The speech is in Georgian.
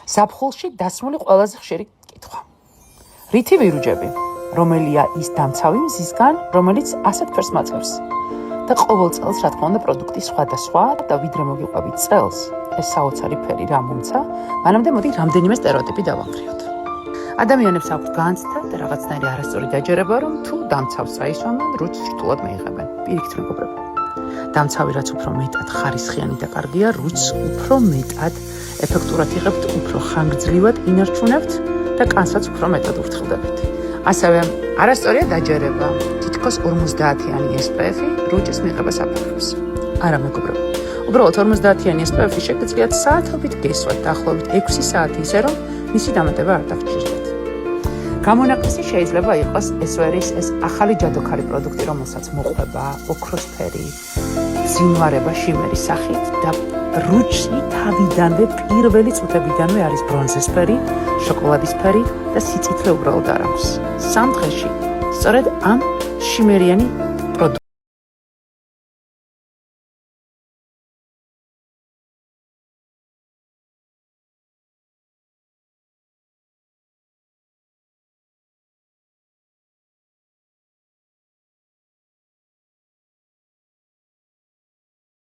ზაფხულში დასმული ყველაზე ხშირი კითხვა. რითი ვირუჯები, რომელია ის დამცავი მზისგან, რომელიც ასეთ ფერს მაძლევს? და ყოველ წელს, რა თქმა უნდა, პროდუქტი სხვადასხვა და ვიდრე მოგიყვებით წელს, ეს საოცარი ფერი რა მომცა, მანამდე მოდი რამდენიმე სტერეოტიპი დავანგრიოთ. ადამიანებს აქვთ განცდა და რაღაცნაირი არასწორი დაჯერება, რომ თუ დამცავს წაისვამენ, რუჩს რთულად მიიღებენ. პირიქით მეგობრებო. დამცავი რაც უფრო მეტად ხარისხიანი და კარგია, რუჩს უფრო მეტად ეფექტურად იღებთ, უფრო ხანგრძლივად ინარჩუნებთ და კანსაც უფრო მეტად ურთხლდებით. ასევე არასწორია დაჯერება. თითქოს 50-იანი SPF-ი რუჩის მიღებას აფარებს. არა მეგობრებო. უბრალოდ 50-იანი SPF-ი შეგიძლიათ საათობით გესვათ დაახლოებით 6 საათი ისე რომ მისი დამატება არ დაგჭირდეთ. გამონაკლისი შეიძლება იყოს ეს ახალი ჯადოქარი პროდუქტი, რომელსაც მოყვება ოქროსფერი ზინვარება შიმერის სახით და რუჩი თავიდანვე პირველი წუთებიდანვე არის ბრონზესფერი, შოკოლადისფერი და სიწითლე უბრალოდ არ აქვს. სამ დღეში სწორედ ამ შიმერიანი